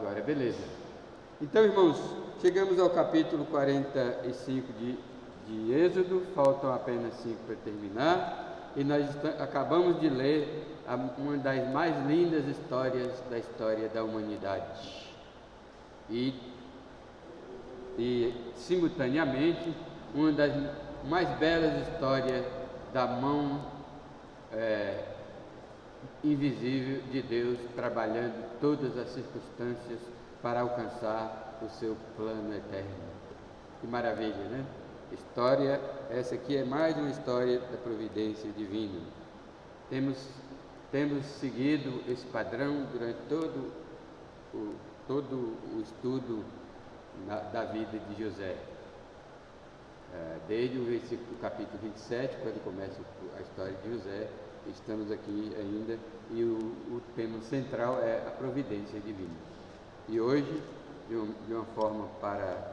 agora, beleza. Então, irmãos, chegamos ao capítulo 45 de Êxodo, faltam apenas 5 para terminar, e nós acabamos de ler uma das mais lindas histórias da história da humanidade. E simultaneamente, uma das mais belas histórias da mão invisível de Deus, trabalhando todas as circunstâncias para alcançar o seu plano eterno. Que maravilha, né? História, essa aqui é mais uma história da providência divina. Temos seguido esse padrão durante todo o estudo da vida de José. Desde o capítulo 27, quando começa a história de José, estamos aqui ainda, e o tema central é a providência divina. E hoje, de uma forma para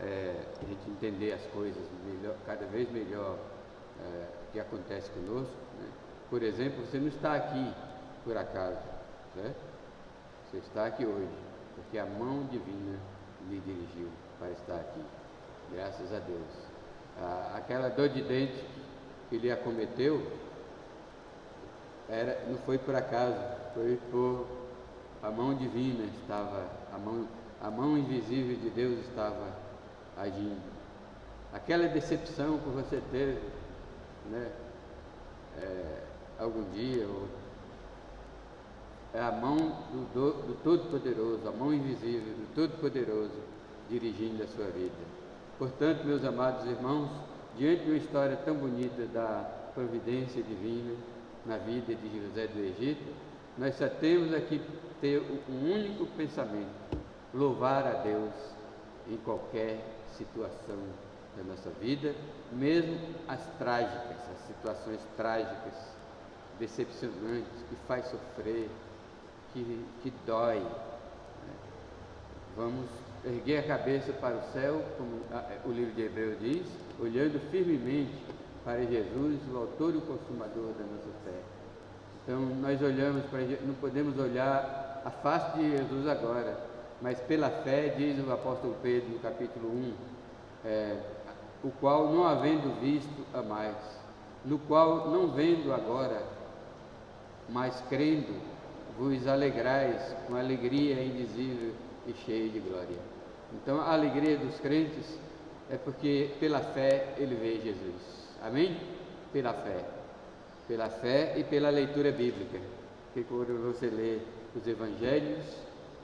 a gente entender as coisas melhor, cada vez melhor, que acontece conosco, né? Por exemplo, você não está aqui por acaso, certo? Você está aqui hoje porque a mão divina lhe dirigiu para estar aqui, graças a Deus. Aquela dor de dente que lhe acometeu não foi por acaso, foi por a mão divina a mão invisível de Deus estava agindo. Aquela decepção que você teve, né, algum dia, é a mão do Todo-Poderoso, a mão invisível do Todo-Poderoso dirigindo a sua vida. Portanto, meus amados irmãos, diante de uma história tão bonita da providência divina na vida de José do Egito, nós só temos aqui ter um único pensamento: louvar a Deus em qualquer situação da nossa vida, mesmo as trágicas, as situações trágicas, decepcionantes, que faz sofrer, que dói, né? Vamos erguer a cabeça para o céu, como o livro de Hebreus diz, olhando firmemente para Jesus, o autor e o consumador da nossa fé. Então nós olhamos para Jesus, não podemos olhar a face de Jesus agora, mas pela fé, diz o apóstolo Pedro no capítulo 1, o qual não havendo visto amais, no qual não vendo agora, mas crendo, vos alegrais com alegria indizível e cheia de glória. Então a alegria dos crentes é porque pela fé ele vê Jesus. Amém? Pela fé e pela leitura bíblica, que quando você lê os evangelhos,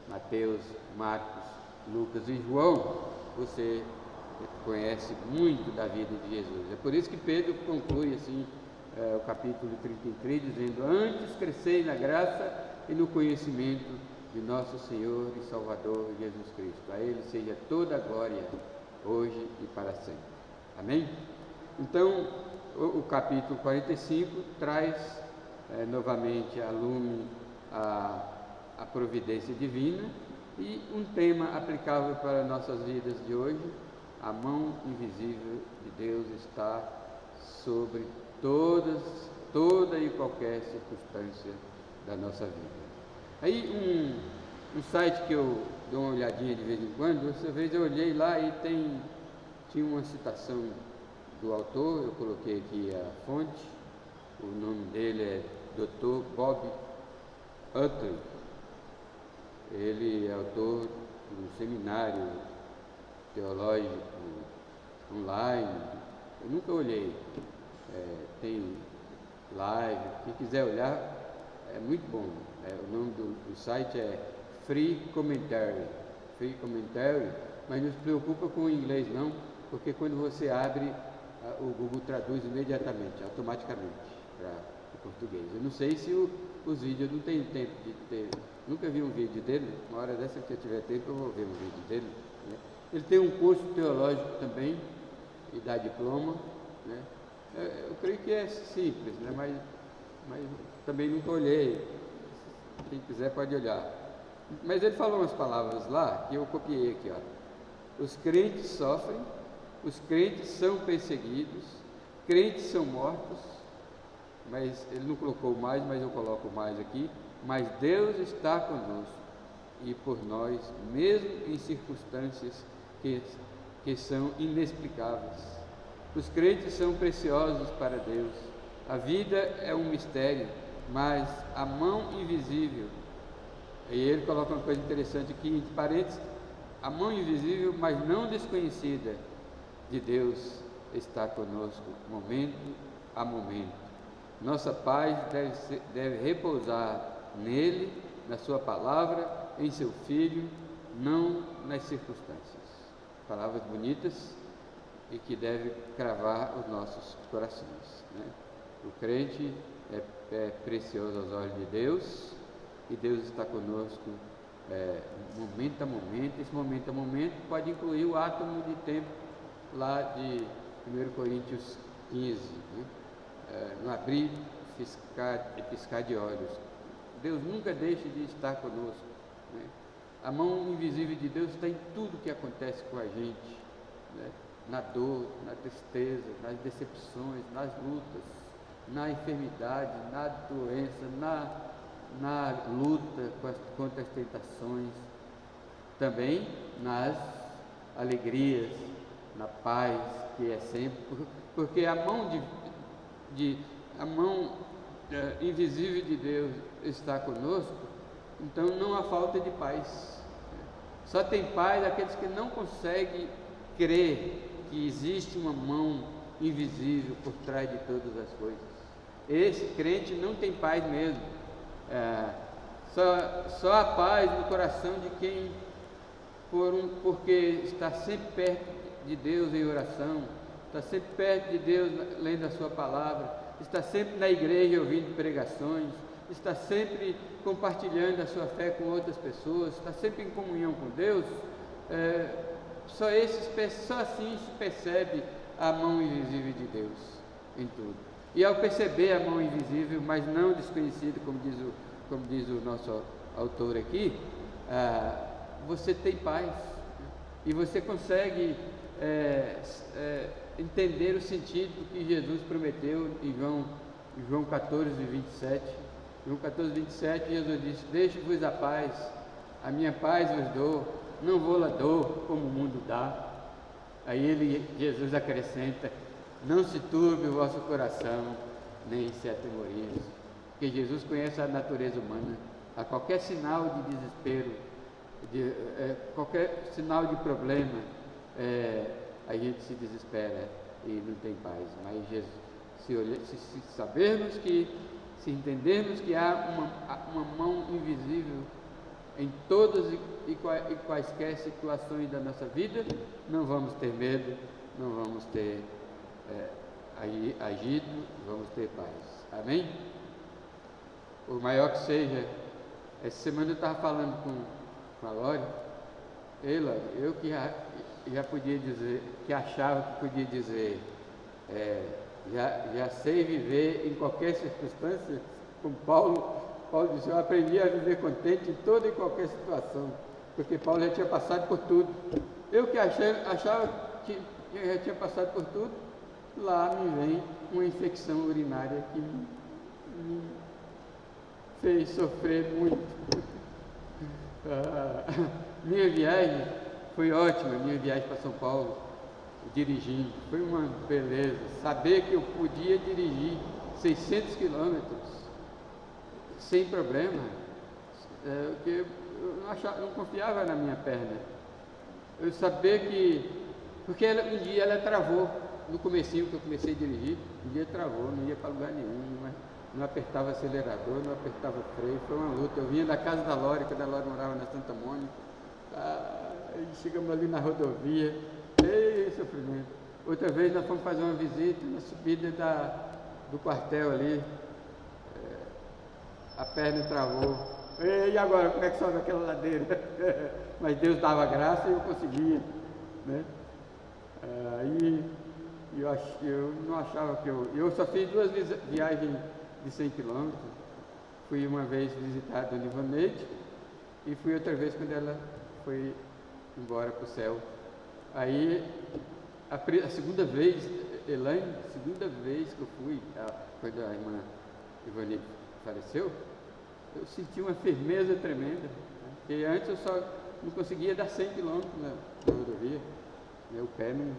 Mateus, Marcos, Lucas e João, você conhece muito da vida de Jesus. É por isso que Pedro conclui assim o capítulo 33, dizendo: antes crescei na graça e no conhecimento de nosso Senhor e Salvador Jesus Cristo. A Ele seja toda a glória, hoje e para sempre. Amém? Então, o capítulo 45 traz novamente a lume a providência divina e um tema aplicável para nossas vidas de hoje: a mão invisível de Deus está sobre toda e qualquer circunstância da nossa vida. Aí um site que eu dou uma olhadinha de vez em quando, dessa vez eu olhei lá e tinha uma citação do autor, eu coloquei aqui a fonte, o nome dele é Dr. Bob Utley. Ele é autor de um seminário teológico online. Eu nunca olhei, tem live, quem quiser olhar, é muito bom. O nome do site é Free Commentary, mas não se preocupa com o inglês não, porque quando você abre, o Google traduz imediatamente, automaticamente, para o português. Eu não sei se os vídeos, eu não tenho tempo de ter, nunca vi um vídeo dele. Uma hora dessa que eu tiver tempo eu vou ver um vídeo dele, né? Ele tem um curso teológico também, e dá diploma, né? Eu creio que é simples, né? Mas também nunca olhei. Quem quiser pode olhar. Mas ele falou umas palavras lá que eu copiei aqui, ó. Os crentes sofrem, os crentes são perseguidos, crentes são mortos, mas ele não colocou mais, mas eu coloco mais aqui. Mas Deus está conosco e por nós, mesmo em circunstâncias que são inexplicáveis. Os crentes são preciosos para Deus. A vida é um mistério, mas a mão invisível, e ele coloca uma coisa interessante aqui, entre parênteses, a mão invisível, mas não desconhecida, de Deus está conosco, momento a momento. Nossa paz deve repousar nele, na sua palavra, em seu Filho, não nas circunstâncias. Palavras bonitas e que devem cravar os nossos corações, né? O crente é precioso aos olhos de Deus, e Deus está conosco momento a momento. Esse momento a momento pode incluir o átomo de tempo lá de 1 Coríntios 15, né? No abrir e piscar de olhos. Deus nunca deixa de estar conosco, né? A mão invisível de Deus está em tudo que acontece com a gente, né? Na dor, na tristeza, nas decepções, nas lutas, na enfermidade, na doença, na luta contra as tentações, também nas alegrias, na paz, que é sempre, porque a mão invisível de Deus está conosco, então não há falta de paz. Só tem paz aqueles que não conseguem crer que existe uma mão invisível por trás de todas as coisas. Esse crente não tem paz mesmo. Só a paz no coração de quem, porque está sempre perto de Deus em oração, está sempre perto de Deus lendo a sua palavra, está sempre na igreja ouvindo pregações, está sempre compartilhando a sua fé com outras pessoas, está sempre em comunhão com Deus. Só assim se percebe a mão invisível de Deus em tudo. E ao perceber a mão invisível, mas não desconhecida, como diz o nosso autor aqui, você tem paz, e você consegue entender o sentido do que Jesus prometeu em João 14, 27. João 14, 27, Jesus disse: deixe-vos a paz, a minha paz vos dou, não vou-la dou como o mundo dá. Aí Jesus acrescenta: não se turbe o vosso coração, nem se atemorize. Porque Jesus conhece a natureza humana. A qualquer sinal de desespero, qualquer sinal de problema, a gente se desespera e não tem paz. Mas Jesus, se sabermos se entendermos que há uma mão invisível em todas e quaisquer situações da nossa vida, não vamos ter medo, não vamos ter agido, vamos ter paz. Amém? Por maior que seja, essa semana eu estava falando com a Lore. Ei, Lore, eu que já podia dizer, que achava que podia dizer, já sei viver em qualquer circunstância, como Paulo disse: eu aprendi a viver contente em toda e qualquer situação, porque Paulo já tinha passado por tudo. Eu que achava que já tinha passado por tudo, lá me vem uma infecção urinária que me fez sofrer muito. Minha viagem foi ótima, minha viagem para São Paulo, dirigindo, foi uma beleza. Saber que eu podia dirigir 600 quilômetros sem problema, porque eu não confiava na minha perna. Eu sabia porque um dia ela travou, no comecinho que eu comecei a dirigir, um dia travou, não ia para lugar nenhum, não apertava acelerador, não apertava freio, foi uma luta. Eu vinha da casa da Lore, quando a Lore morava na Santa Mônica, chegamos ali na rodovia, sofrimento. Outra vez nós fomos fazer uma visita na subida do quartel ali, a perna travou. E agora, como é que sobe aquela ladeira? Mas Deus dava graça e eu conseguia, né? Aí eu não achava que eu só fiz 2 viagens de 100 quilômetros. Fui uma vez visitar a Dona Ivanete e fui outra vez quando ela foi embora para o céu. Aí a segunda vez, Elaine, segunda vez que eu fui, quando a irmã Ivanete faleceu, eu senti uma firmeza tremenda, né? Porque antes eu só não conseguia dar 100 quilômetros na rodovia, né? O pé não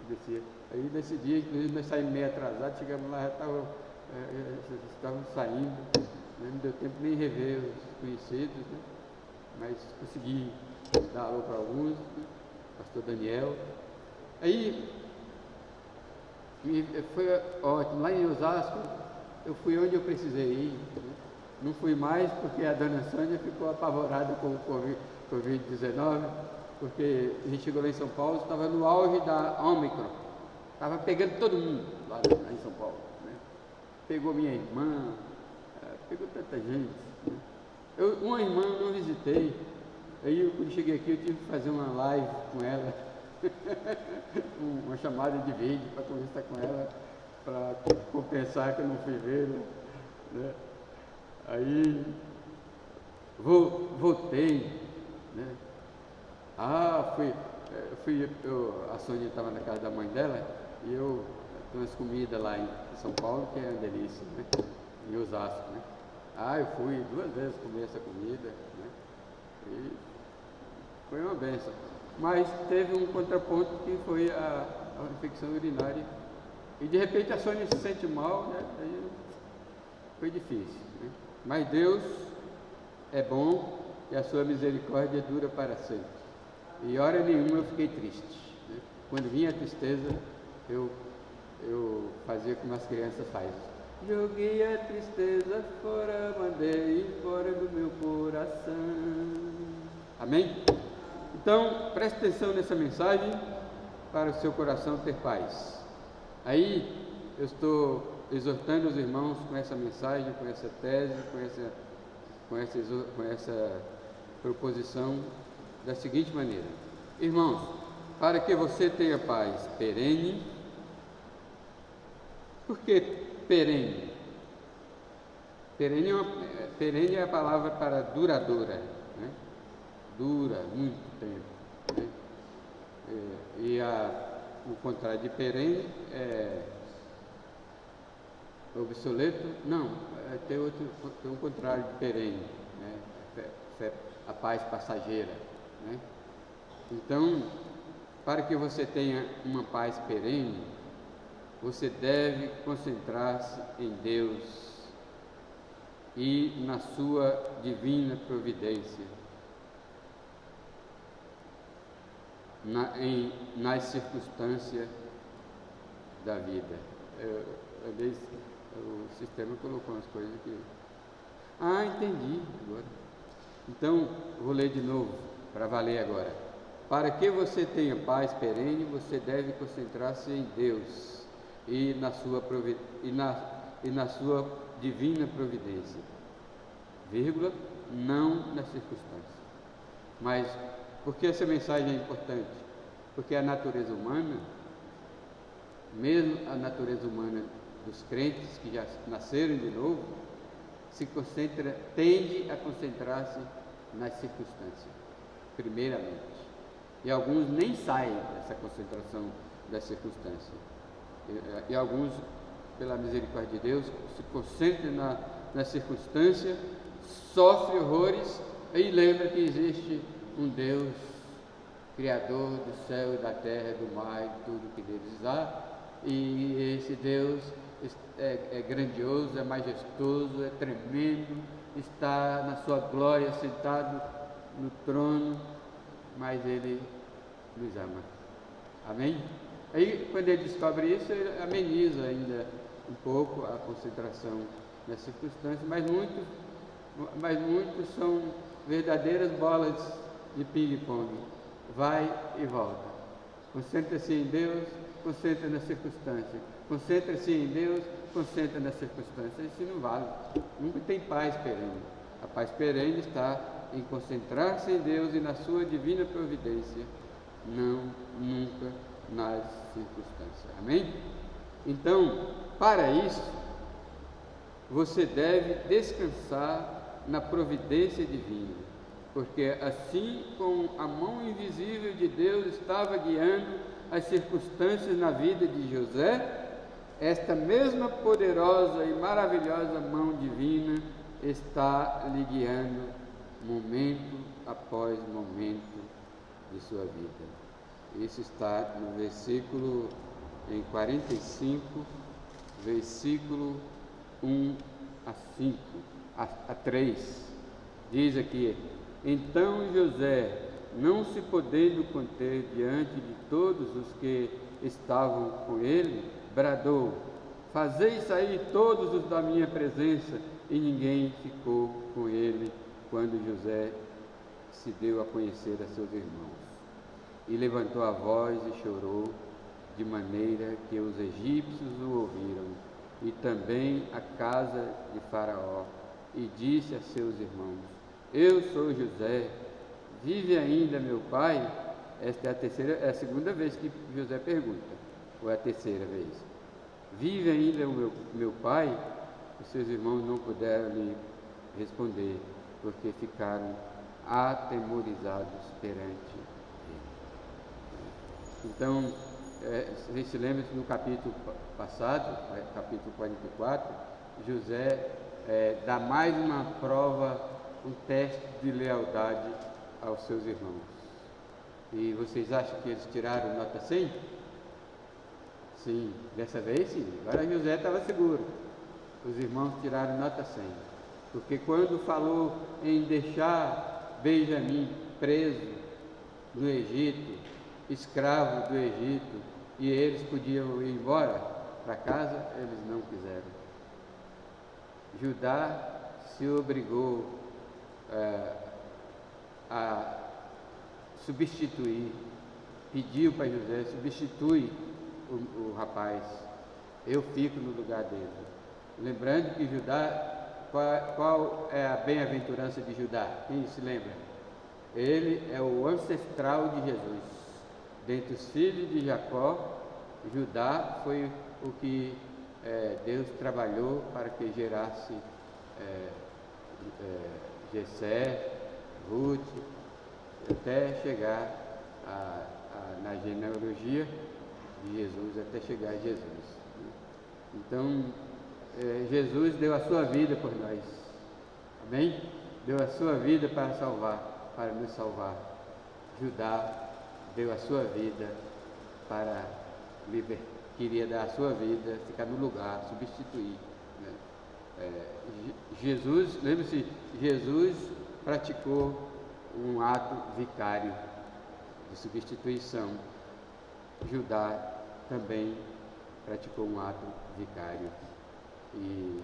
descia. Aí nesse dia, inclusive, nós saímos meio atrasados, chegamos lá, já estavam saindo, né? Não deu tempo nem rever os conhecidos, né? Mas consegui dar alô para alguns, né? Pastor Daniel. Aí foi ótimo. Lá em Osasco, eu fui onde eu precisei ir, né? Não fui mais porque a dona Sônia ficou apavorada com o Covid-19, porque a gente chegou lá em São Paulo, estava no auge da Ômicron, estava pegando todo mundo lá em São Paulo, né? Pegou minha irmã, pegou tanta gente, né? Uma irmã eu não visitei, aí quando cheguei aqui eu tive que fazer uma live com ela, uma chamada de vídeo para conversar com ela, para compensar que eu não fui vê-la, né? Aí voltei, né? A Sônia estava na casa da mãe dela e eu tenho umas comidas lá em São Paulo que é uma delícia, né? Em Osasco, né? Eu fui 2 vezes comer essa comida, né? E foi uma benção. Mas teve um contraponto que foi a infecção urinária. E de repente a Sônia se sente mal, né? Aí foi difícil, né? Mas Deus é bom e a sua misericórdia dura para sempre. E hora nenhuma eu fiquei triste, né? Quando vinha a tristeza, eu fazia como as crianças fazem. Joguei a tristeza fora, mandei fora do meu coração. Amém? Então, preste atenção nessa mensagem para o seu coração ter paz. Aí, eu estou exortando os irmãos com essa mensagem, com essa tese, com essa proposição da seguinte maneira: irmãos, para que você tenha paz perene. Por que perene? Perene é a palavra para duradoura, né? Dura muito tempo, né? O contrário de perene é obsoleto? Não, tem um contrário de perene, né? A paz passageira, né? Então, para que você tenha uma paz perene, você deve concentrar-se em Deus e na sua divina providência, nas circunstâncias da vida. O sistema colocou umas coisas aqui. Entendi agora. Então, vou ler de novo, para valer agora. Para que você tenha paz perene, você deve concentrar-se em Deus e na sua divina providência, vírgula, não nas circunstâncias. Mas por que essa mensagem é importante? Porque a natureza humana, mesmo a natureza humana dos crentes que já nasceram de novo, tende a concentrar-se nas circunstâncias, primeiramente. E alguns nem saem dessa concentração das circunstâncias. E alguns, pela misericórdia de Deus, se concentram na circunstância, sofrem horrores e lembra que existe um Deus, Criador do céu e da terra, do mar e de tudo que deles há, e esse Deus é grandioso, é majestoso, é tremendo, está na sua glória, sentado no trono, mas Ele nos ama. Amém? Aí, quando ele descobre isso, ele ameniza ainda um pouco a concentração nas circunstâncias, mas muitos são verdadeiras bolas de ping-pong, vai e volta. Concentra-se em Deus, concentra na circunstância. Concentra-se em Deus, concentra na circunstância. Isso não vale. Nunca tem paz perene. A paz perene está em concentrar-se em Deus e na sua divina providência, nunca nas circunstâncias. Amém? Então, para isso, você deve descansar na providência divina, porque assim como a mão invisível de Deus estava guiando as circunstâncias na vida de José, esta mesma poderosa e maravilhosa mão divina está lhe guiando momento após momento de sua vida. Isso está no versículo em 45, versículo 1 a 5, a 3. Diz aqui: então José, não se podendo conter diante de todos os que estavam com ele, bradou: fazei sair todos os da minha presença. E ninguém ficou com ele quando José se deu a conhecer a seus irmãos. E levantou a voz e chorou, de maneira que os egípcios o ouviram, e também a casa de Faraó, e disse a seus irmãos: eu sou José, vive ainda meu pai? Esta é a segunda vez que José pergunta, ou é a terceira vez? Vive ainda o meu pai? Os seus irmãos não puderam lhe responder, porque ficaram atemorizados perante ele. Então, você se lembra que no capítulo passado, capítulo 44, José dá mais uma prova, um teste de lealdade aos seus irmãos. E vocês acham que eles tiraram nota 100? Sim, dessa vez sim. Agora José estava seguro. Os irmãos tiraram nota 100. Porque quando falou em deixar Benjamim preso no Egito, escravo do Egito, e eles podiam ir embora para casa, eles não quiseram. Judá se obrigou a substituir, pediu para José: substitui o rapaz, eu fico no lugar dele. Lembrando que Judá, qual é a bem-aventurança de Judá? Quem se lembra? Ele é o ancestral de Jesus. Dentre os filhos de Jacó, Judá foi o que Deus trabalhou para que gerasse Jessé, Ruth, até chegar na genealogia de Jesus, até chegar a Jesus. Então, Jesus deu a sua vida por nós, amém? Deu a sua vida para salvar, para nos salvar. Judá deu a sua vida para queria dar a sua vida, ficar no lugar, substituir, né? Jesus, lembre-se, Jesus praticou um ato vicário de substituição. Judá também praticou um ato vicário. E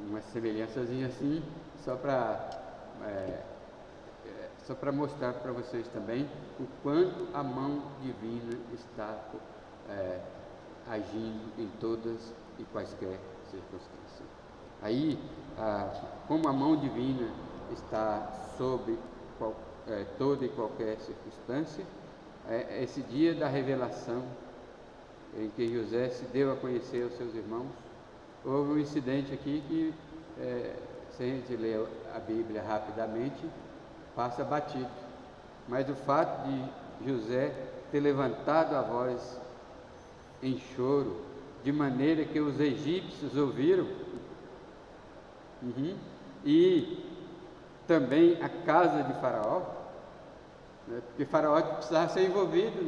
uma semelhançazinha assim, só para mostrar para vocês também o quanto a mão divina está agindo em todas e quaisquer circunstâncias. Aí, como a mão divina está sobre toda e qualquer circunstância, esse dia da revelação, em que José se deu a conhecer aos seus irmãos, houve um incidente aqui que, se a gente ler a Bíblia rapidamente, passa batido. Mas o fato de José ter levantado a voz em choro, de maneira que os egípcios ouviram, e também a casa de Faraó, né? Porque Faraó precisava ser envolvido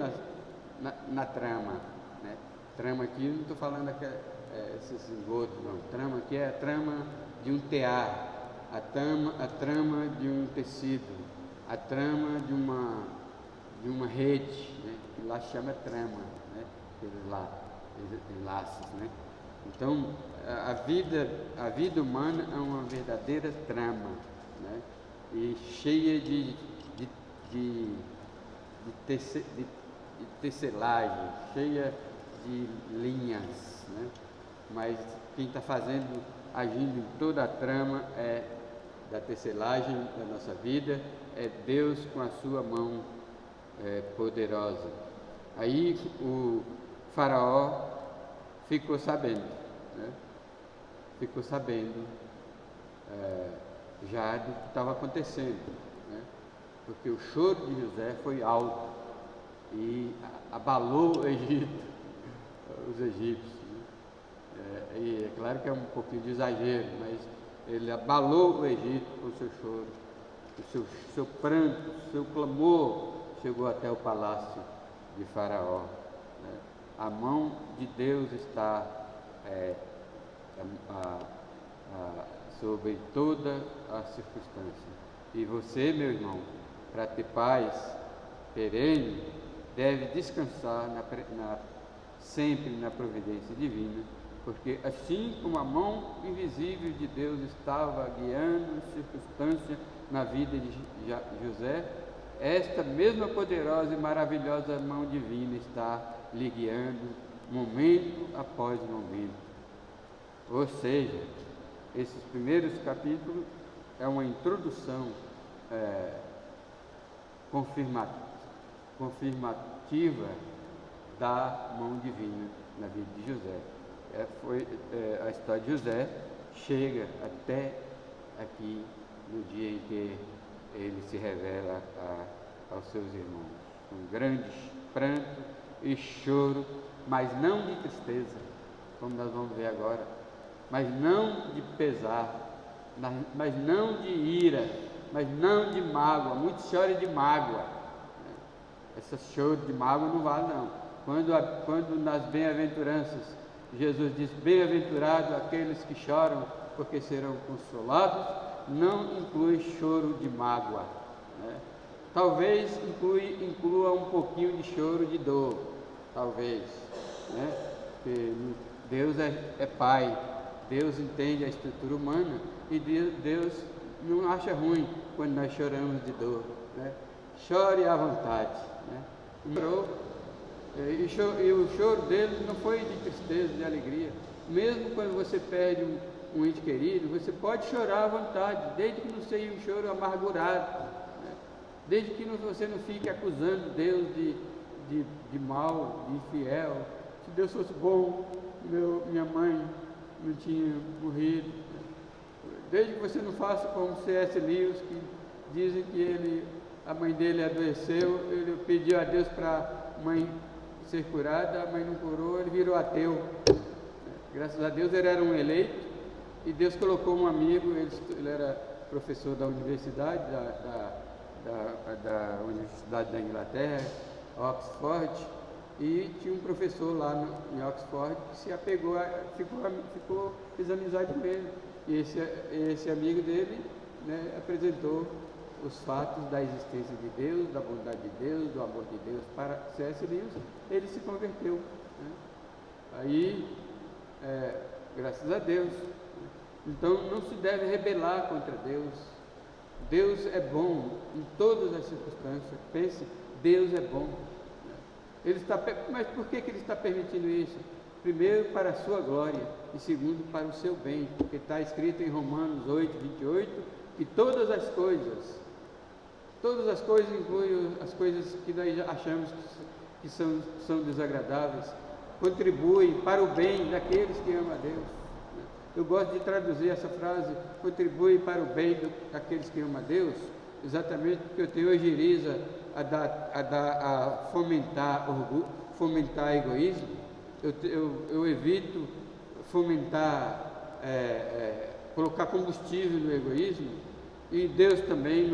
na trama, né? Trama aqui, não estou falando esses engodos, não. Trama aqui é a trama de um tear, a trama de um tecido, a trama de uma rede, né? Que lá chama trama, né? Aqueles laços, né? Então, a vida humana é uma verdadeira trama, né? E cheia de tecelagem, cheia de linhas, né? Mas quem está agindo em toda a trama da tecelagem da nossa vida é Deus com a sua mão poderosa. Aí o Faraó ficou sabendo, né? Ficou sabendo já do que estava acontecendo, né? Porque o choro de José foi alto e abalou o Egito, os egípcios, né? E é claro que é um pouquinho de exagero, mas ele abalou o Egito com o seu choro. seu pranto, seu clamor chegou até o palácio de Faraó. Né? A mão de Deus está sobre toda a circunstância. E você, meu irmão, para ter paz perene, deve descansar sempre na providência divina, porque assim como a mão invisível de Deus estava guiando a circunstância na vida de José, esta mesma poderosa e maravilhosa mão divina está lhe guiando momento após momento. Ou seja, esses primeiros capítulos é uma introdução confirmativa da mão divina na vida de José. A história de José chega até aqui no dia em que ele se revela aos seus irmãos, com grande pranto e choro, mas não de tristeza, como nós vamos ver agora, mas não de pesar, mas não de ira, mas não de mágoa. Muitos choram de mágoa. Esse choro de mágoa não vale não. Quando nas bem-aventuranças Jesus diz: bem-aventurado aqueles que choram, porque serão consolados, não inclui choro de mágoa, né? Talvez inclua um pouquinho de choro de dor, talvez, né? Porque Deus é Pai, Deus entende a estrutura humana e Deus não acha ruim quando nós choramos de dor, né? Chore à vontade, né? E o choro dele não foi de tristeza, de alegria. Mesmo quando você perde um ente querido, você pode chorar à vontade, desde que não seja um choro amargurado, né? Desde que você não fique acusando Deus de mal, de infiel. Se Deus fosse bom, minha mãe não tinha morrido. Desde que você não faça como C.S. Lewis, que dizem que a mãe dele adoeceu, ele pediu a Deus para a mãe ser curada, a mãe não curou, ele virou ateu. Graças a Deus ele era um eleito e Deus colocou um amigo, ele era professor da universidade, da Universidade da Inglaterra, Oxford, e tinha um professor lá em Oxford que se apegou, fez amizade com ele. E esse amigo dele, né, apresentou os fatos da existência de Deus, da bondade de Deus, do amor de Deus para C.S. Lewis. Ele se converteu, né? Aí, graças a Deus. Então não se deve rebelar contra Deus. Deus é bom em todas as circunstâncias. Pense, Deus é bom. Mas por que ele está permitindo isso? Primeiro, para a sua glória, e segundo, para o seu bem, porque está escrito em Romanos 8:28, que todas as coisas incluem as coisas que nós achamos que são desagradáveis, contribuem para o bem daqueles que amam a Deus. Eu gosto de traduzir essa frase, contribui para o bem daqueles que amam a Deus, exatamente porque eu tenho ojeriza a fomentar orgulho, fomentar egoísmo. Eu evito fomentar, colocar combustível no egoísmo, e Deus também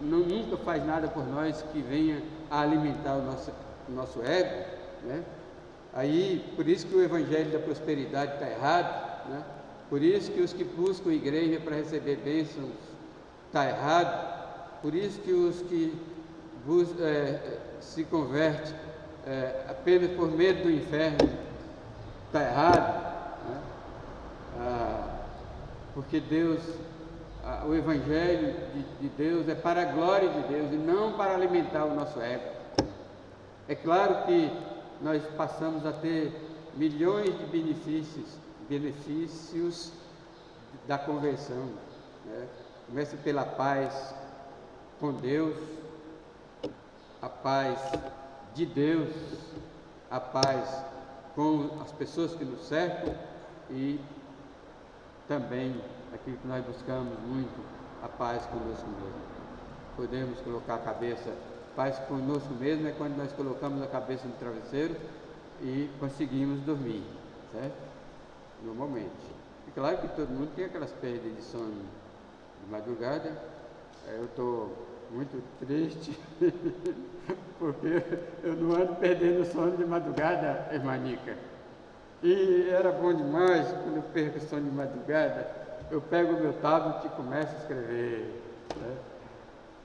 nunca faz nada por nós que venha a alimentar o nosso ego, né? Aí, por isso que o Evangelho da Prosperidade está errado, né? Por isso que os que buscam igreja para receber bênçãos está errado, por isso que os que se convertem apenas por medo do inferno está errado, né? Porque o Evangelho de Deus é para a glória de Deus e não para alimentar o nosso ego. É claro que nós passamos a ter milhões de benefícios da conversão, né? Começa pela paz com Deus, a paz de Deus, a paz com as pessoas que nos cercam e também aquilo que nós buscamos muito, a paz conosco mesmo. Podemos colocar a cabeça, paz conosco mesmo é quando nós colocamos a cabeça no travesseiro e conseguimos dormir, certo? Normalmente. É claro que todo mundo tem aquelas perdas de sono de madrugada. Eu estou muito triste, porque eu não ando perdendo sono de madrugada, irmã Nica. E era bom demais, quando eu perco o sono de madrugada, eu pego o meu tablet e começo a escrever, né?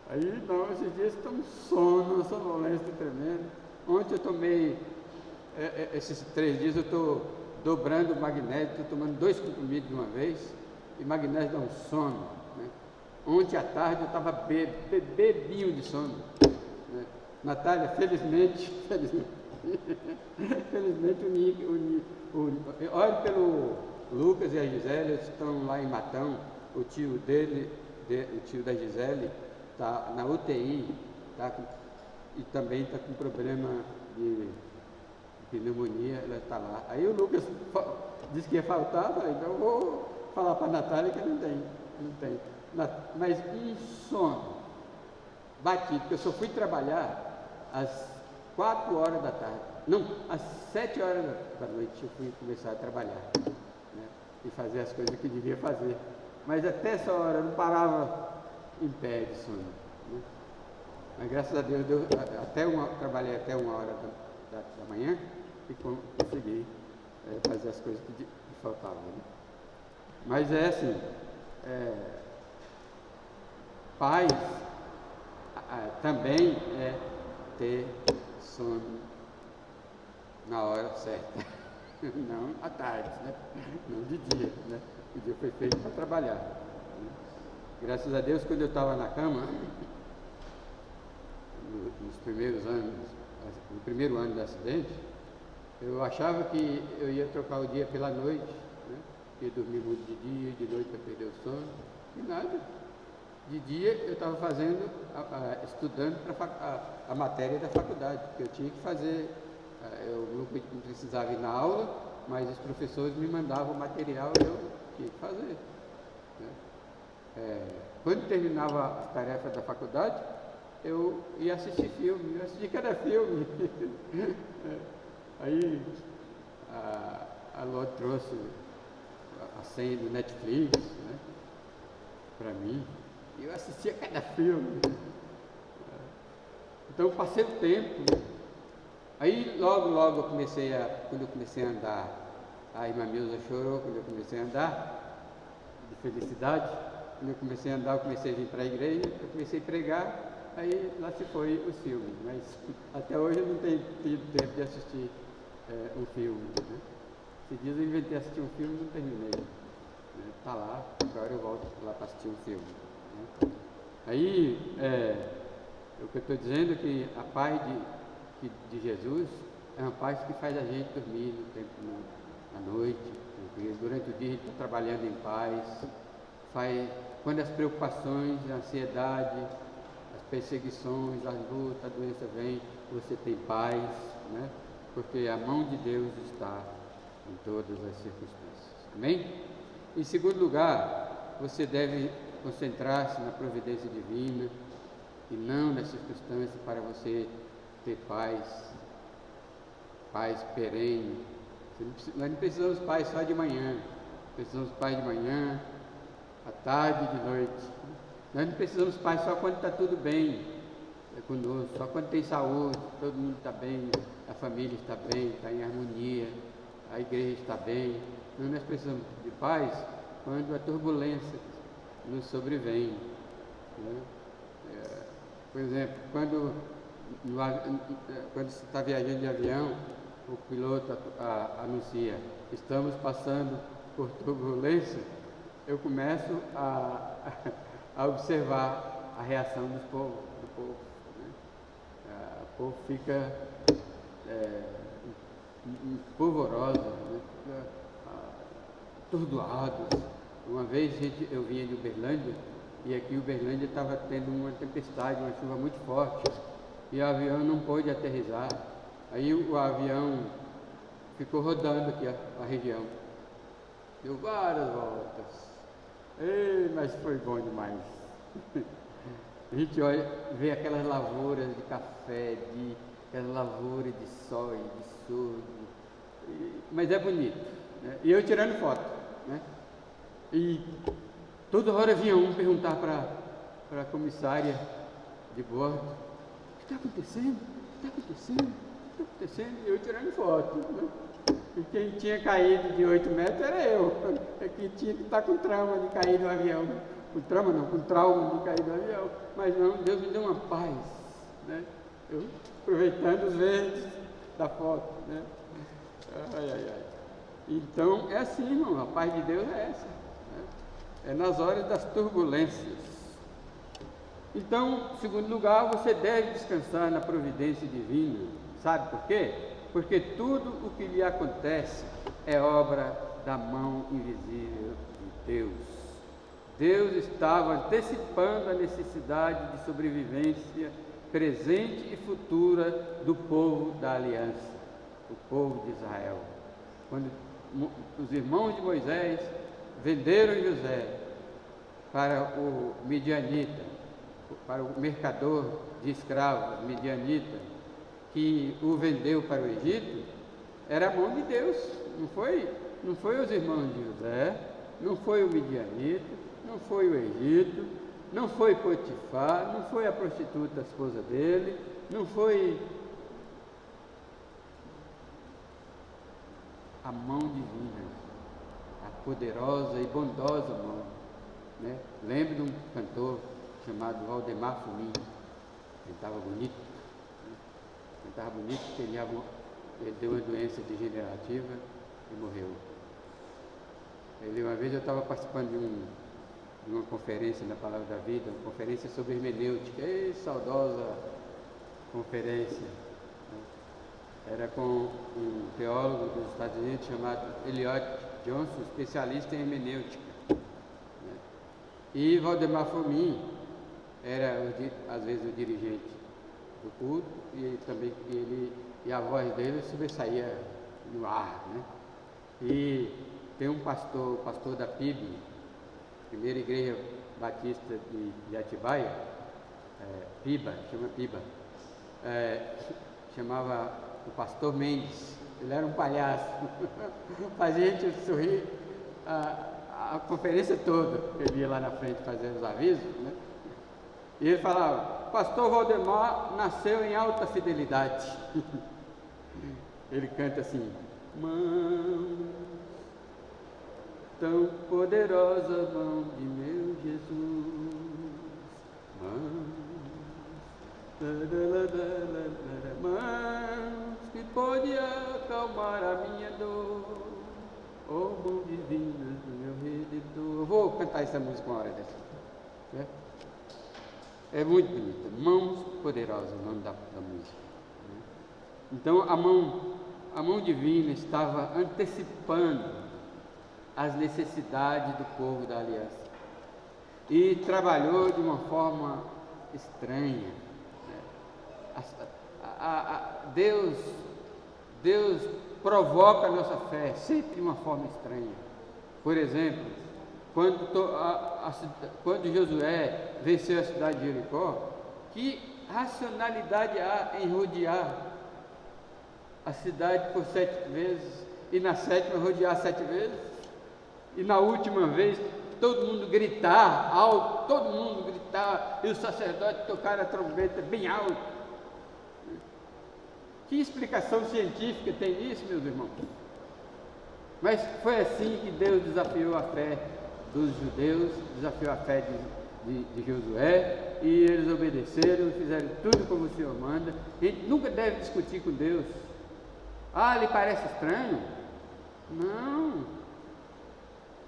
Aí, não, esses dias estou um sono, uma sonolência tremenda. Ontem eu tomei, esses 3 dias eu estou dobrando o magnésio, estou tomando 2 comprimidos de uma vez, e magnésio dá um sono, né? Ontem à tarde eu estava bebinho de sono, né? Natália, felizmente, olhe pelo Lucas e a Gisele, eles estão lá em Matão, o tio da Gisele está na UTI, e também está com problema de pneumonia, ela está lá. Aí o Lucas disse que ia faltar, falei, então eu vou falar para a Natália que não tem. Mas um sono batido, porque eu só fui trabalhar às 4 horas da tarde. Não, às 7 horas da noite eu fui começar a trabalhar, né? E fazer as coisas que devia fazer. Mas até essa hora eu não parava em pé de sono, né? Mas graças a Deus, trabalhei até 1 hora da manhã e consegui fazer as coisas que faltavam, né? Mas é assim, paz também é ter sono na hora certa, não à tarde, né? Não de dia, né? O dia foi feito para trabalhar, né? Graças a Deus, quando eu estava na cama, nos primeiros anos, no primeiro ano do acidente, eu achava que eu ia trocar o dia pela noite, né? Ia dormir muito de dia, de noite para perder o sono, e nada. De dia eu estava estudando para a matéria da faculdade, porque eu tinha que fazer, eu não precisava ir na aula, mas os professores me mandavam o material e eu tinha que fazer, né? Quando terminava a tarefa da faculdade, eu ia assistir filme, eu assisti cada filme. Aí a Ló trouxe a senha do Netflix, né, para mim, e eu assistia cada filme. Então eu passei o tempo, né? Aí logo quando eu comecei a andar, a irmã Milza chorou quando eu comecei a andar, de felicidade. Quando eu comecei a andar, eu comecei a vir para a igreja, eu comecei a pregar. Aí lá se foi os filmes, mas até hoje eu não tenho tido tempo de assistir um filme, né? Esses dias eu inventei de assistir um filme e não terminei, né? Tá lá, agora eu volto lá para assistir um filme, né? Aí, o que eu estou dizendo é que a paz de Jesus é uma paz que faz a gente dormir no tempo, à noite, tranquilo. Durante o dia a gente está trabalhando em paz, quando as preocupações, a ansiedade, as perseguições, as lutas, a doença vem, você tem paz, né? Porque a mão de Deus está em todas as circunstâncias. Amém? Em segundo lugar, você deve concentrar-se na providência divina e não nas circunstâncias para você ter paz perene. Nós não precisamos de paz só de manhã, precisamos de paz de manhã, à tarde e de noite. Nós não precisamos de paz só quando está tudo bem conosco, só quando tem saúde, todo mundo está bem, a família está bem, está em harmonia, a igreja está bem. Não, nós precisamos de paz quando a turbulência nos sobrevém, né? Por exemplo, quando você está viajando de avião, o piloto anuncia, estamos passando por turbulência, eu começo a observar a reação do povo, né? O povo fica polvorosa, né? Fica atordoado. Uma vez eu vinha de Uberlândia, e aqui em Uberlândia estava tendo uma tempestade, uma chuva muito forte, e o avião não pôde aterrissar. Aí o avião ficou rodando aqui a região, deu várias voltas. Mas foi bom demais. A gente vê aquelas lavouras de café, aquelas lavouras de soja, de sorgo, mas é bonito, né? E eu tirando foto, né? E Toda hora vinha um perguntar para a comissária de bordo: o que está acontecendo? O que está acontecendo? O que está acontecendo? E eu tirando foto, né? E quem tinha caído de 8 metros era eu, que tinha que estar com trauma de cair do avião. Com trauma não, com trauma de cair do avião. Mas não, Deus me deu uma paz, né? Eu aproveitando os verdes da foto, né? Ai, ai, ai. Então é assim, irmão, a paz de Deus é essa, né? É nas horas das turbulências. Então, em segundo lugar, você deve descansar na providência divina. Sabe por quê? Porque tudo o que lhe acontece é obra da mão invisível de Deus. Deus estava antecipando a necessidade de sobrevivência presente e futura do povo da aliança, o povo de Israel. Quando os irmãos de Moisés venderam José para o midianita, para o mercador de escravos midianita, que o vendeu para o Egito, era a mão de Deus, não foi os irmãos de José, não foi o midianita, não foi o Egito, não foi Potifar, não foi a prostituta, a esposa dele, não foi a mão divina, a poderosa e bondosa mão, né? Lembro de um cantor chamado Valdemar Fumin, cantava bonito, cantava bonito, porque ele deu uma doença degenerativa e morreu. Uma vez eu estava participando de uma conferência na Palavra da Vida, uma conferência sobre hermenêutica, saudosa conferência, né? Era com um teólogo dos Estados Unidos chamado Elliot Johnson, especialista em hermenêutica, né? E Valdemar Fumin era às vezes o dirigente do culto, e também e a voz dele sobressaía no ar, né? E tem um pastor da PIB, Primeira Igreja Batista de Atibaia, chama PIBA, chamava o pastor Mendes. Ele era um palhaço, fazia a gente sorrir a conferência toda. Ele ia lá na frente fazendo os avisos, né? E ele falava: pastor Valdemar nasceu em alta fidelidade. Ele canta assim: mão tão poderosa, mão de meu Jesus, mãos que pode acalmar a minha dor, oh mão divina do meu Redentor. Eu vou cantar essa música uma hora dessa, né? É muito bonita, mãos poderosas, o nome da música, né? Então a mão divina estava antecipando as necessidades do povo da aliança e trabalhou de uma forma estranha, né? Deus provoca a nossa fé sempre de uma forma estranha. Por exemplo, quando Josué venceu a cidade de Jericó, que racionalidade há em rodear a cidade por 7 vezes, e na 7ª rodear 7 vezes, e na última vez todo mundo gritar alto, e o sacerdote tocar a trombeta bem alto? Que explicação científica tem isso, meus irmãos? Mas foi assim que Deus desafiou a fé dos judeus, desafiou a fé de Josué, e eles obedeceram, fizeram tudo como o Senhor manda. A gente nunca deve discutir com Deus. Lhe parece estranho? Não.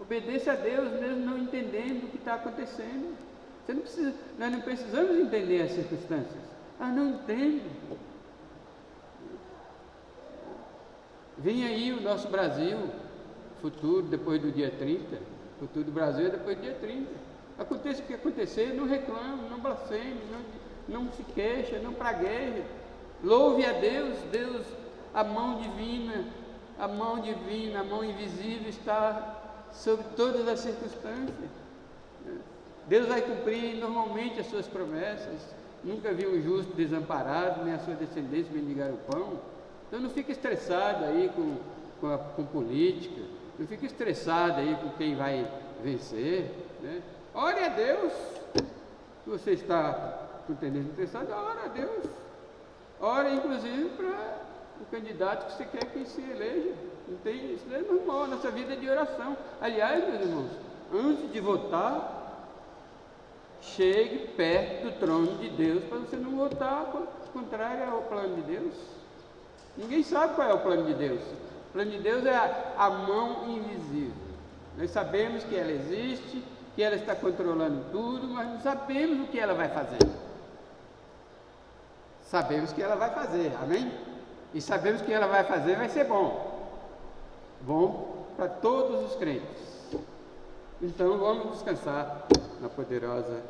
Obedeça a Deus mesmo não entendendo o que está acontecendo. Nós não precisamos entender as circunstâncias. Não entende. Vem aí o nosso Brasil, futuro depois do dia 30. O futuro do Brasil é depois do dia 30. Aconteça o que acontecer, não reclame, não blasfeme, não se queixa, não pragueje. Louve a Deus, a mão divina, a mão invisível está sobre todas as circunstâncias. Deus vai cumprir normalmente as suas promessas. Nunca vi um justo desamparado, nem a sua descendência mendigar o pão. Então não fique estressado aí com política, não fique estressado aí com quem vai vencer, né? Ore a Deus. Se você está com tendência interessada, ore a Deus. Ore, inclusive, para o candidato que você quer que se eleja. Não tem, isso é normal, a nossa vida é de oração. Aliás, meus irmãos, antes de votar, chegue perto do trono de Deus para você não votar contrário ao plano de Deus. Ninguém sabe qual é o plano de Deus. O plano de Deus é a mão invisível. Nós sabemos que ela existe, que ela está controlando tudo, mas não sabemos o que ela vai fazer. Sabemos que ela vai fazer, amém? E sabemos que ela vai fazer vai ser bom. Bom para todos os crentes. Então vamos descansar na poderosa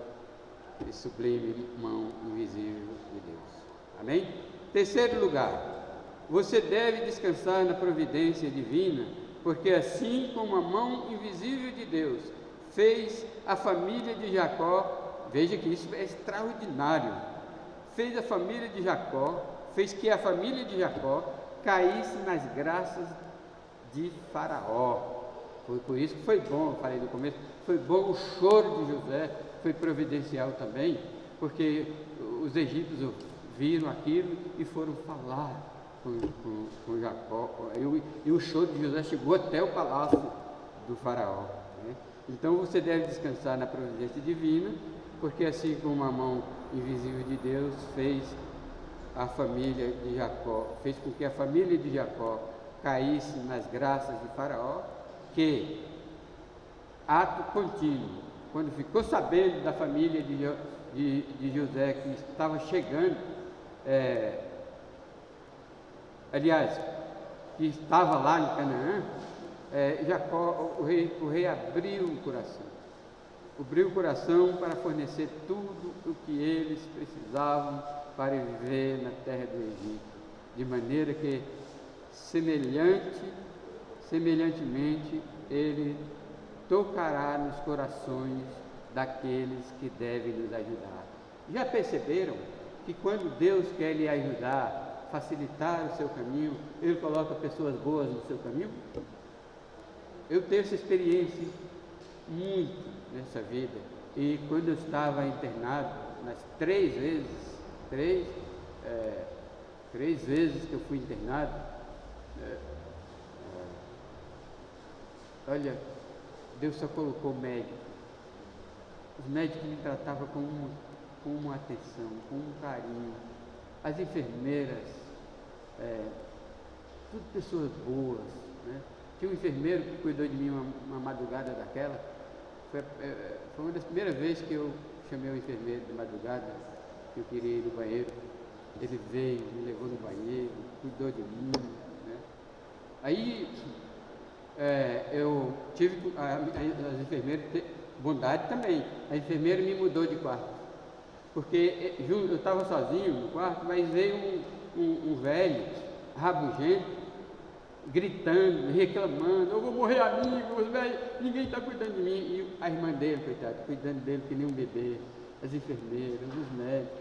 e sublime mão invisível de Deus. Amém? Terceiro lugar, você deve descansar na providência divina, porque assim como a mão invisível de Deus fez a família de Jacó, veja que isso é extraordinário, fez a família de Jacó, fez que a família de Jacó caísse nas graças de Faraó. Foi por isso que foi bom, eu falei no começo, foi bom o choro de José, foi providencial também, porque os egípcios viram aquilo e foram falar com Jacó, e o choro de José chegou até o palácio do Faraó, né? Então você deve descansar na providência divina, porque assim como a mão invisível de Deus fez a família de Jacó, fez com que a família de Jacó caísse nas graças de Faraó, que ato contínuo, quando ficou sabendo da família de José que estava chegando, aliás, que estava lá em Canaã, Jacó, o rei abriu o coração para fornecer tudo o que eles precisavam para viver na terra do Egito, de maneira que semelhantemente ele tocará nos corações daqueles que devem nos ajudar. Já perceberam que quando Deus quer lhe ajudar, facilitar o seu caminho, Ele coloca pessoas boas no seu caminho? Eu tenho essa experiência muito nessa vida, e quando eu estava internado, nas três vezes que eu fui internado, olha, Deus só colocou médico. Os médicos me tratavam com uma atenção, com um carinho. As enfermeiras, tudo pessoas boas, né? Tinha um enfermeiro que cuidou de mim uma madrugada daquela. Foi uma das primeiras vezes que eu chamei o enfermeiro de madrugada, que eu queria ir no banheiro. Ele veio, me levou no banheiro, cuidou de mim, né? Aí eu tive as enfermeiras bondade também. A enfermeira me mudou de quarto, porque eu estava sozinho no quarto, mas veio um velho rabugento, gritando, reclamando: eu vou morrer, amigos, velho, ninguém está cuidando de mim. E a irmã dele, coitado, cuidando dele que nem um bebê, as enfermeiras, os médicos,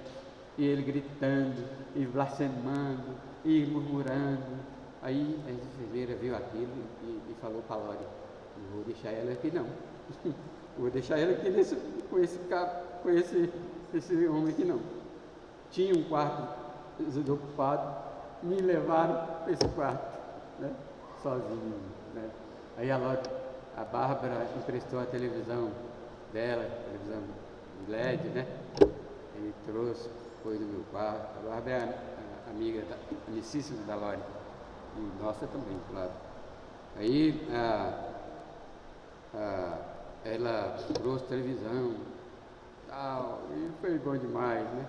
e ele gritando, e blasfemando, e murmurando. Aí a enfermeira viu aquilo e falou para a Lore: não vou deixar ela aqui não, vou deixar ela aqui com esse homem aqui não. Tinha um quarto desocupado, me levaram para esse quarto, né, sozinho, né? Aí a Bárbara emprestou a televisão dela, televisão LED, né? Ele trouxe, foi no meu quarto. A Bárbara é amiga, amicíssima da Lore, e nossa também, claro. Aí ela trouxe televisão, tal, e foi bom demais, né?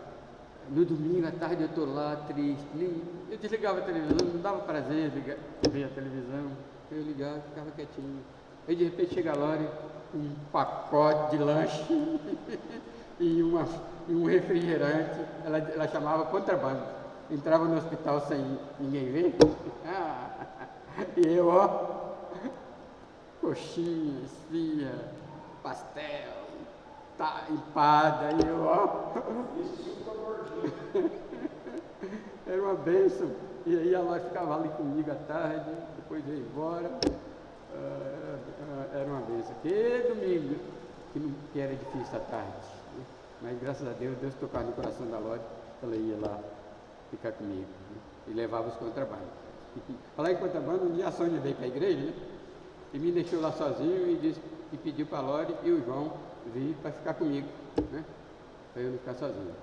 No domingo à tarde eu estou lá triste, eu desligava a televisão, não dava prazer ver a televisão, eu ligava, ficava quietinho. Aí de repente chega a Lore, um pacote de lanche e um refrigerante, ela chamava contrabando, entrava no hospital sem ninguém ver, e eu, coxinha, esfirra, pastel, empada, e eu, era uma bênção. E aí a Lore ficava ali comigo à tarde, depois ia embora. Era uma bênção. Que domingo, que era difícil à tarde, né? Mas graças a Deus tocava no coração da Lore, ela ia lá ficar comigo, né? E levava os contrabandos. Falar em contrabando, um dia a Sônia veio para a igreja, né? E me deixou lá sozinho e pediu para a Lore e o João vir para ficar comigo, né? Para eu não ficar sozinho.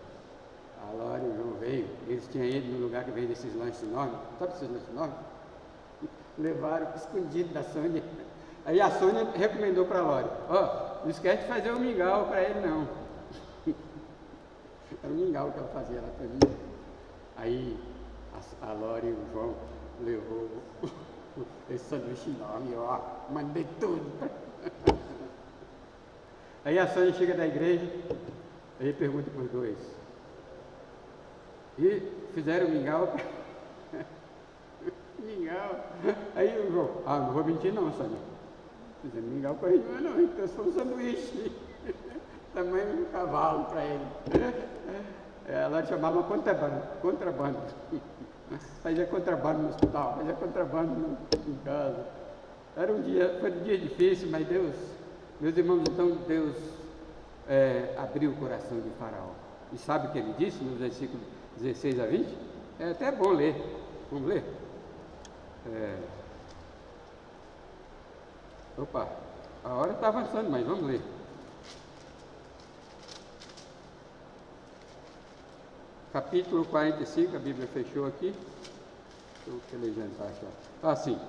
A Lore e o João veio, eles tinham ido no lugar que veio desses lanches enormes, sabe esses lanches enormes? Levaram escondido da Sônia. Aí a Sônia recomendou para a Lore: não esquece de fazer um mingau para ele não. Era um mingau que ela fazia lá para mim. Aí a Lore e o João levou esse sanduíche enorme, mandei tudo. Aí a Sônia chega da igreja, aí pergunta para os dois: e fizeram mingau? Mingau. Aí o João: não vou mentir não, Sônia. Fizeram mingau para ele, não, então foi um sanduíche. Tamanho de um cavalo para ele. Ela chamava contrabando. Fazia contrabando no hospital, fazia contrabando em casa. Foi um dia difícil, mas Deus, meus irmãos, então Deus abriu o coração de Faraó. E sabe o que ele disse nos versículos 16 a 20? É até bom ler. Vamos ler? Opa, a hora está avançando, mas vamos ler. Capítulo 45, a Bíblia fechou aqui. Deixa eu legendar aqui, ó. Assim,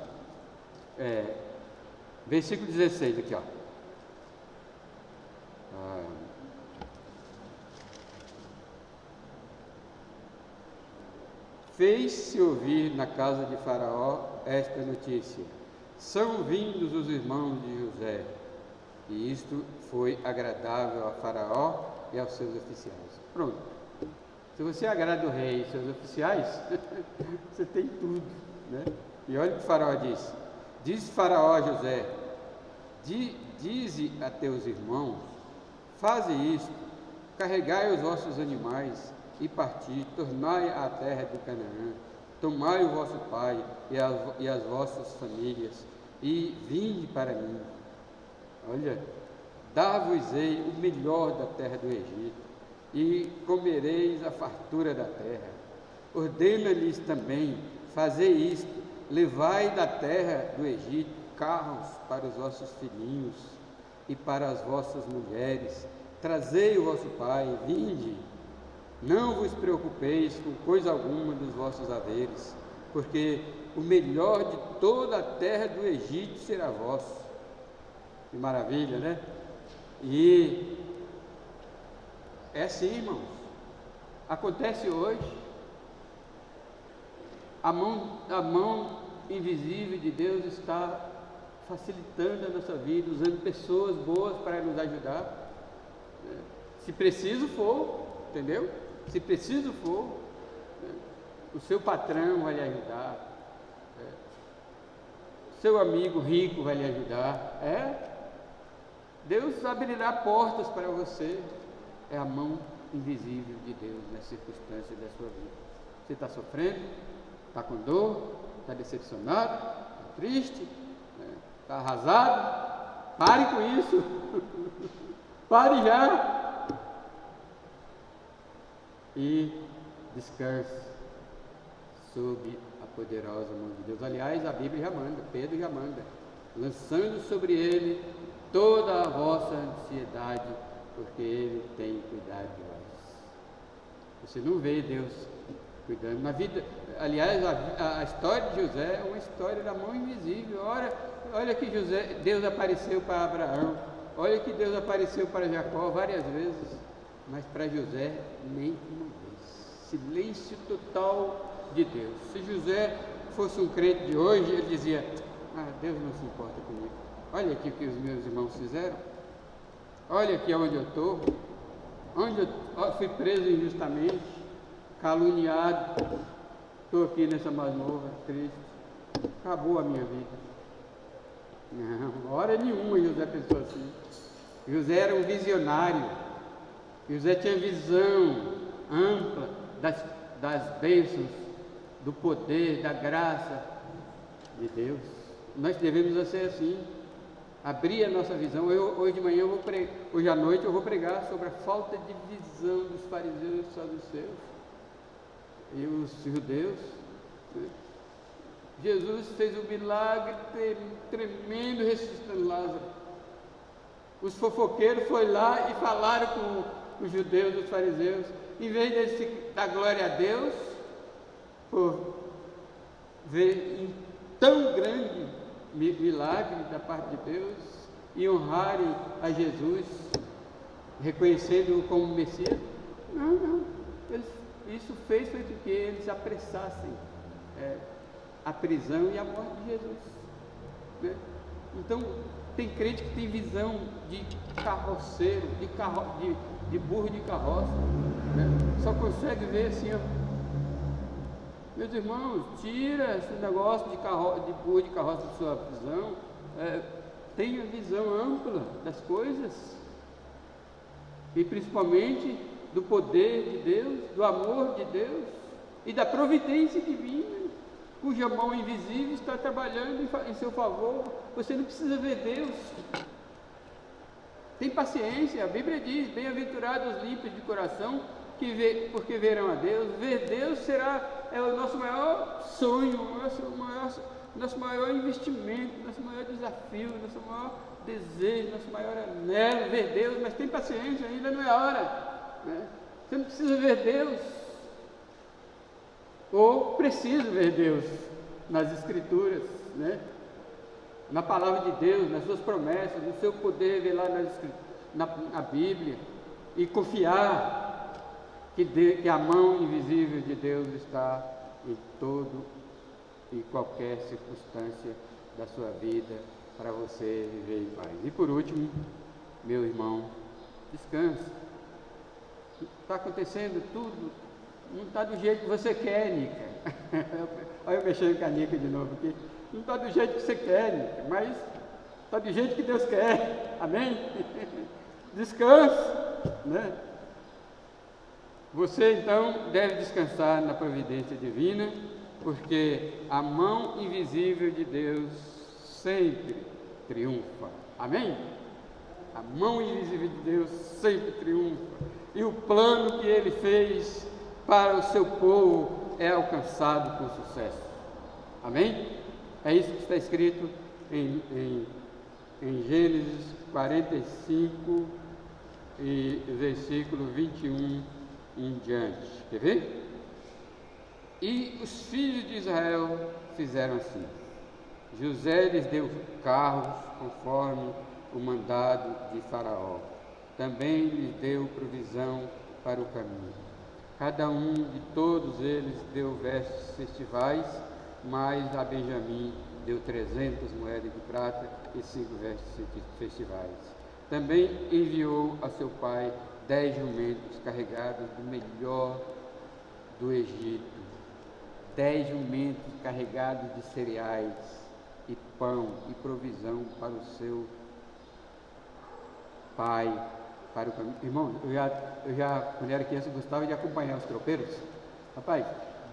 versículo 16 aqui, ó. Fez-se ouvir na casa de Faraó esta notícia: são vindos os irmãos de José. E isto foi agradável a Faraó e aos seus oficiais. Pronto. Se você agrada o rei e seus oficiais, você tem tudo, né? E olha o que o Faraó disse. Diz Faraó a José: dize a teus irmãos, faze isto, carregai os vossos animais e parti, tornai à terra de Canaã, tomai o vosso pai e as vossas famílias, e vinde para mim. Olha, dar-vos-ei o melhor da terra do Egito, e comereis a fartura da terra. Ordena-lhes também: fazei isto, levai da terra do Egito carros para os vossos filhinhos e para as vossas mulheres, trazei o vosso pai, vinde. Não vos preocupeis com coisa alguma dos vossos haveres, porque o melhor de toda a terra do Egito será vosso. Que maravilha, né? E é assim, irmãos. Acontece hoje. A mão invisível de Deus está facilitando a nossa vida, usando pessoas boas para nos ajudar. Se preciso for, entendeu? Se preciso for, o seu patrão vai lhe ajudar, seu amigo rico vai lhe ajudar. Deus abrirá portas para você. É a mão invisível de Deus nas circunstâncias da sua vida. Você está sofrendo, está com dor, está decepcionado, está triste, está arrasado. Pare com isso. Pare já. E descanse sob a poderosa mão de Deus. Aliás, a Bíblia já manda, Pedro já manda, lançando sobre ele toda a vossa ansiedade, porque ele tem cuidado de vós. Você não vê Deus cuidando na vida. Aliás, a história de José é uma história da mão invisível. Olha que Deus apareceu para Abraão, olha que Deus apareceu para Jacó várias vezes, mas para José nem uma vez. Silêncio total de Deus. Se José fosse um crente de hoje, ele dizia: Deus não se importa comigo. Olha aqui o que os meus irmãos fizeram. Olha aqui onde eu estou. Onde eu fui preso injustamente, caluniado. Estou aqui nessa masmorra triste. Acabou a minha vida. Não, hora nenhuma José pensou assim. José era um visionário. José tinha visão ampla das bênçãos, do poder, da graça de Deus. Nós devemos ser assim. abrir a nossa visão. Hoje de manhã hoje à noite eu vou pregar sobre a falta de visão dos fariseus e saduceus e os judeus. Jesus fez um milagre tremendo ressuscitando Lázaro. Os fofoqueiros foram lá e falaram com os judeus e os fariseus. Em vez de dar glória a Deus por ver um tão grande milagre da parte de Deus e honrarem a Jesus, reconhecendo-o como Messias, não. Isso fez com que eles apressassem a prisão e a morte de Jesus, né? Então, tem crente que tem visão de carroceiro, de burro de carroça, né? Só consegue ver assim, ó. Meus irmãos, tira esse negócio de burro de carroça da sua visão, tenha visão ampla das coisas, e principalmente do poder de Deus, do amor de Deus e da providência divina, cuja mão invisível está trabalhando em seu favor. Você não precisa ver Deus. Tem paciência, a Bíblia diz: bem-aventurados os limpos de coração, porque verão a Deus. Ver Deus é o nosso maior sonho, nosso maior investimento, nosso maior desafio, nosso maior desejo, nosso maior anelo, ver Deus. Mas tem paciência, ainda não é a hora, né? Você não precisa ver Deus, ou precisa ver Deus nas Escrituras, né? Na palavra de Deus, nas suas promessas, no seu poder revelado na Bíblia, e confiar que a mão invisível de Deus está em todo e qualquer circunstância da sua vida para você viver em paz. E por último, meu irmão, descansa. Está acontecendo tudo, não está do jeito que você quer, Nica. Olha eu mexendo com a Nica de novo aqui. Não está do jeito que você quer, Nica, mas está do jeito que Deus quer. Amém? Descansa, né? Você então deve descansar na providência divina, porque a mão invisível de Deus sempre triunfa. Amém? A mão invisível de Deus sempre triunfa. E o plano que Ele fez para o seu povo é alcançado com sucesso. Amém? É isso que está escrito em Gênesis 45 e versículo 21 em diante. Quer ver? E os filhos de Israel fizeram assim. José lhes deu carros conforme o mandado de Faraó. Também lhes deu provisão para o caminho. Cada um de todos eles deu vestes festivais, mas a Benjamim deu 300 moedas de prata e 5 vestes festivais. Também enviou a seu pai 10 jumentos carregados do melhor do Egito, 10 jumentos carregados de cereais e pão e provisão para o seu pai, para o caminho. Irmão, eu já quando era criança, gostava de acompanhar os tropeiros. Rapaz,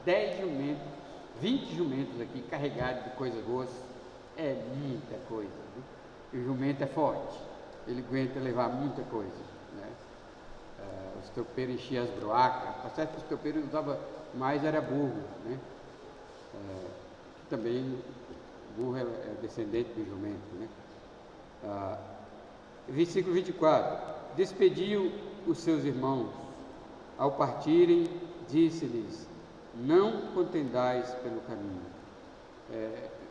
10 jumentos, 20 jumentos aqui carregados de coisas boas, é muita coisa, viu? E o jumento é forte, ele aguenta levar muita coisa, né? Os tropeiros enchiam as broacas. Tá certo que os tropeiros usavam mais era burro, né? Também burro é descendente do jumento, né? Versículo 24: despediu os seus irmãos. Ao partirem, disse-lhes: não contendais pelo caminho.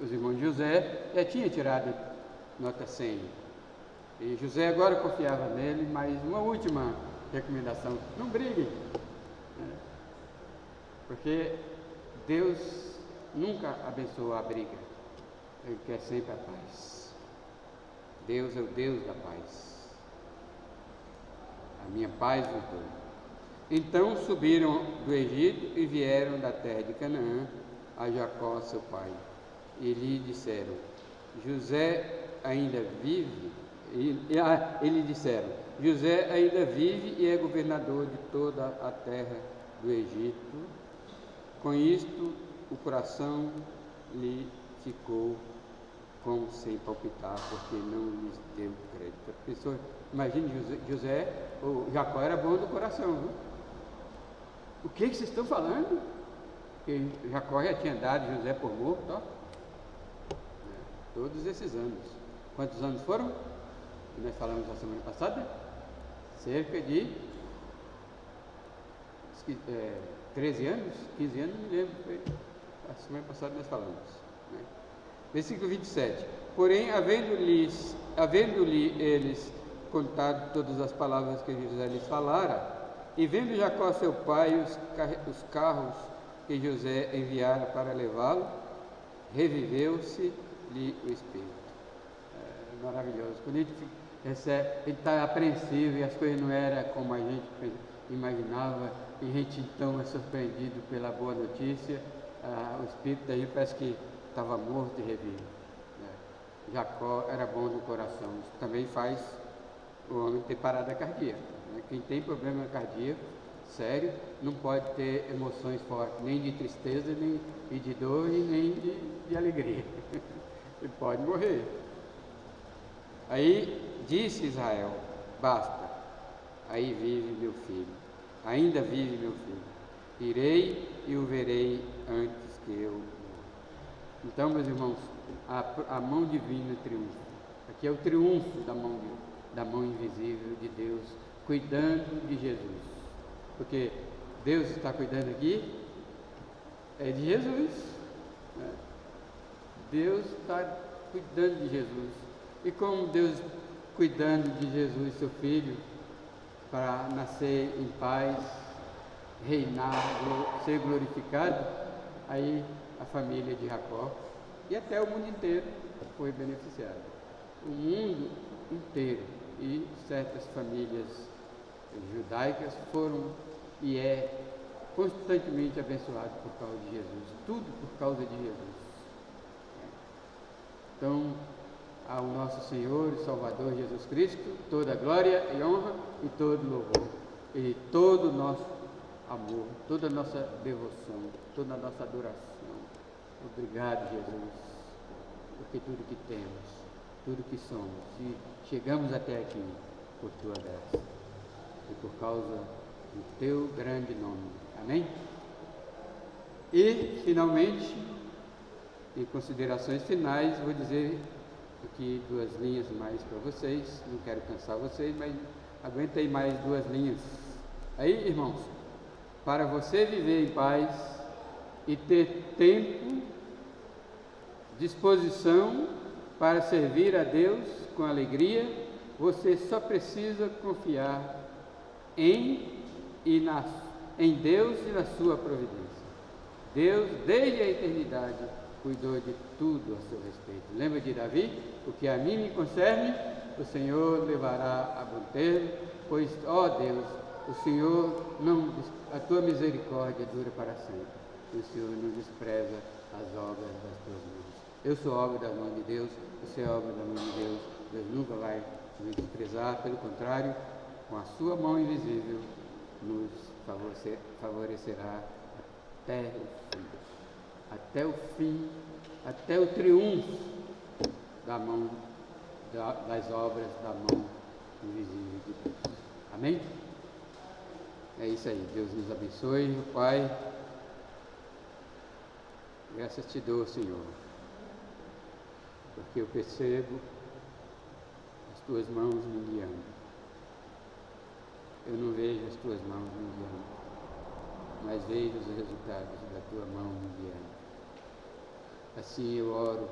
Os irmãos de José já tinham tirado nota 100. E José agora confiava nele, mas uma última recomendação: não briguem. Porque Deus nunca abençoa a briga. Ele quer sempre a paz. Deus é o Deus da paz. A minha paz vos dou. Então subiram do Egito e vieram da terra de Canaã a Jacó, seu pai. E lhe disseram: José ainda vive? Eles disseram: José ainda vive e é governador de toda a terra do Egito. Com isto, o coração lhe ficou como sem palpitar, porque não lhes deu crédito. A pessoa, imagine José, ou Jacó era bom do coração, viu? O que vocês estão falando? Porque Jacó já tinha dado José por morto, ó. Todos esses anos. Quantos anos foram? Que nós falamos na semana passada? Cerca de 13 anos, 15 anos, não me lembro. Foi a semana passada nós falamos. Né? Versículo 27. Porém, havendo-lhe eles contado todas as palavras que José lhes falara, e vendo Jacó seu pai os carros que José enviara para levá-lo, reviveu-se-lhe o espírito. Maravilhoso. Quando a gente recebe, ele está apreensivo e as coisas não eram como a gente imaginava, e a gente então é surpreendido pela boa notícia. O espírito daí parece que estava morto e revive. Jacó era bom do coração. Isso também faz o homem ter parada cardíaca. Quem tem problema cardíaco sério não pode ter emoções fortes, nem de tristeza, nem de dor, e nem de alegria. Ele pode morrer. Aí disse Israel: basta, aí vive meu filho, ainda vive meu filho, irei e o verei antes que eu morra. Então, meus irmãos, a mão divina triunfa. Aqui é o triunfo da mão invisível de Deus, cuidando de Jesus. Porque Deus está cuidando aqui de Jesus. Né? Deus está cuidando de Jesus. E como Deus cuidando de Jesus, seu Filho, para nascer em paz, reinar, ser glorificado, aí a família de Jacó e até o mundo inteiro foi beneficiado. O mundo inteiro e certas famílias judaicas foram e constantemente abençoado por causa de Jesus. Tudo por causa de Jesus. Então, ao nosso Senhor e Salvador Jesus Cristo, toda glória e honra e todo louvor, e todo o nosso amor, toda a nossa devoção, toda a nossa adoração. Obrigado, Jesus, porque tudo que temos, tudo que somos, e chegamos até aqui por tua graça e por causa do teu grande nome. Amém? E, finalmente, em considerações finais, vou dizer aqui 2 linhas mais para vocês. Não quero cansar vocês, mas aguenta aí mais 2 linhas. Aí, irmãos, para você viver em paz e ter tempo, disposição para servir a Deus com alegria, você só precisa confiar em Deus e na sua providência. Deus, desde a eternidade, cuidou de tudo a seu respeito. Lembra de Davi? O que a mim me concerne, o Senhor levará a bom termo, pois, ó Deus, o Senhor a tua misericórdia dura para sempre, e o Senhor não despreza as obras das tuas mãos. Eu sou obra das mãos de Deus, você é obra das mãos de Deus. Deus nunca vai nos desprezar, pelo contrário, com a sua mão invisível, nos favorecerá até o fim, até o triunfo das obras da mão invisível de Deus. Amém? É isso aí. Deus nos abençoe, Pai. Graças te dou, Senhor, porque eu percebo as tuas mãos me guiando. Eu não vejo as tuas mãos me guiando, mas vejo os resultados da tua mão me guiando. Assim eu oro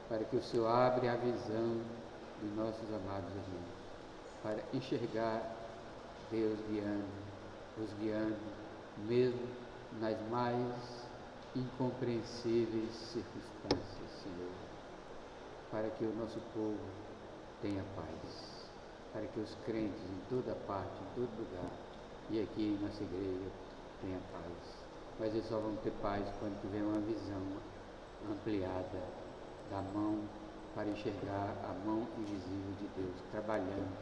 para que o Senhor abra a visão de nossos amados irmãos, para enxergar Deus os guiando, mesmo nas mais incompreensíveis circunstâncias, Senhor, para que o nosso povo tenha paz, para que os crentes em toda parte, em todo lugar, e aqui em nossa igreja, tenha paz. Mas eles só vão ter paz quando tiver uma visão ampliada da mão, para enxergar a mão invisível de Deus trabalhando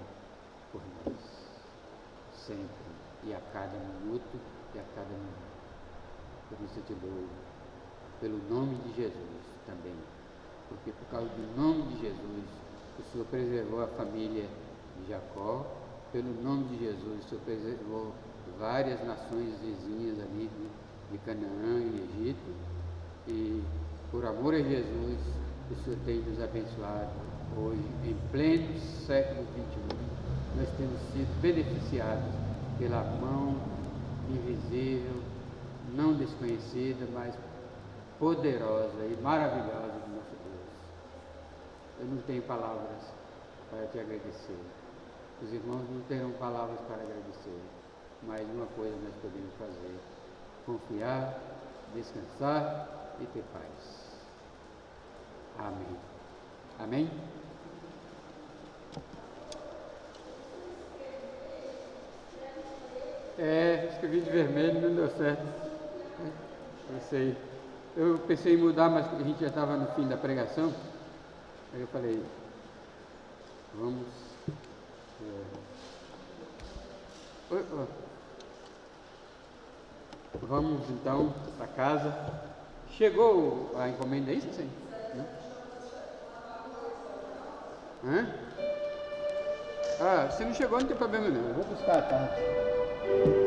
por nós, sempre, e a cada minuto e a cada minuto. Por isso eu te louvo, pelo nome de Jesus também. porque por causa do nome de Jesus, o Senhor preservou a família de Jacó, pelo nome de Jesus, o Senhor preservou várias nações vizinhas ali de Canaã e Egito, e por amor a Jesus, o Senhor tem nos abençoado hoje, em pleno século XXI, nós temos sido beneficiados pela mão invisível, não desconhecida, mas poderosa e maravilhosa do nosso Deus. Eu não tenho palavras para te agradecer. Os irmãos não terão palavras para agradecer, mas uma coisa nós podemos fazer: confiar, descansar e ter paz. Amém. Amém? Escrevi de vermelho, não deu certo. Eu sei. Eu pensei em mudar, mas a gente já estava no fim da pregação. Aí eu falei, vamos então para casa. Chegou a encomenda, é isso? Sim? Hã? Se não chegou, não tem problema não. Eu vou buscar a tarde.